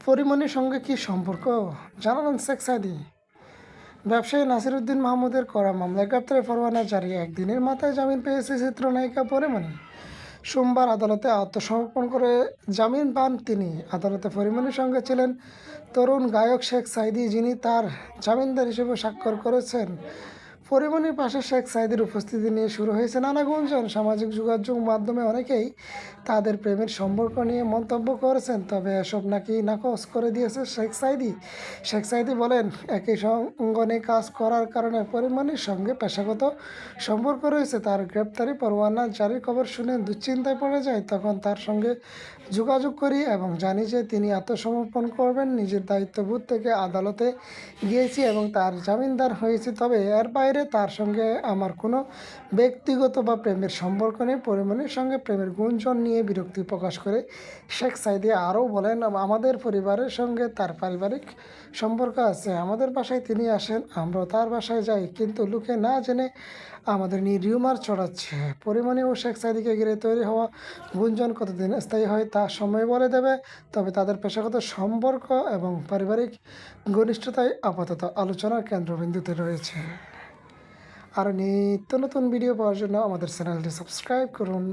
পরিমণির সঙ্গে কী সম্পর্ক জানালেন শেখ সাঈদী। ব্যবসায়ী নাসিরুদ্দিন মাহমুদের করা মামলায় গ্রেপ্তারি পরোয়ানা জারি, একদিনের মাথায় জামিন পেয়েছে চিত্রনায়িকা পরিমণি। সোমবার আদালতে আত্মসমর্পণ করে জামিন পান তিনি। আদালতে পরিমণির সঙ্গে ছিলেন তরুণ গায়ক শেখ সাঈদী, যিনি তার জামিনদার হিসেবে স্বাক্ষর করেছেন। পরিমণির পাশে শেখ সাঈদীর উপস্থিতি নিয়ে শুরু হয়েছে নানা গুঞ্জন। সামাজিক যোগাযোগ মাধ্যমে অনেকেই তাদের প্রেমের সম্পর্ক নিয়ে মন্তব্য করেছেন, তবে এসব নাকি নাকচ করে দিয়েছে শেখ সাঈদী। শেখ সাঈদী বলেন, একই সঙ্গনে কাজ করার কারণে পরিমণির সঙ্গে পেশাগত সম্পর্ক রয়েছে। তার গ্রেপ্তারি পরোয়ানা জারির খবর শুনে দুশ্চিন্তায় পড়ে যায়। তখন তার সঙ্গে যোগাযোগ করি এবং জানি যে তিনি আত্মসমর্পণ করবেন। নিজের দায়িত্ববোধ থেকে আদালতে গিয়েছি এবং তার জামিনদার হয়েছি, তবে এর বাইরে তার সঙ্গে আমার কোনো ব্যক্তিগত বা প্রেমের সম্পর্ক নেই। পরিমণির সঙ্গে প্রেমের গুঞ্জন নিয়ে বিরক্তি প্রকাশ করে শেখ সাঈদী আরও বলেন, আমাদের পরিবারের সঙ্গে তার পারিবারিক সম্পর্ক আছে। আমাদের বাসায় তিনি আসেন, আমরাও তার বাসায় যাই, কিন্তু লোকে না জেনে আমাদের নিয়ে রিউমার ছড়াচ্ছে। পরিমণি ও শেখ সাঈদীকে ঘিরে তৈরি হওয়া গুঞ্জন কতদিন স্থায়ী হয় তা সময় বলে দেবে, তবে তাদের পেশাগত সম্পর্ক এবং পারিবারিক ঘনিষ্ঠতাই আপাতত আলোচনার কেন্দ্রবিন্দুতে রয়েছে। আর নিত্য নতুন ভিডিও পাওয়ার জন্য আমাদের চ্যানেলটি সাবস্ক্রাইব করুন।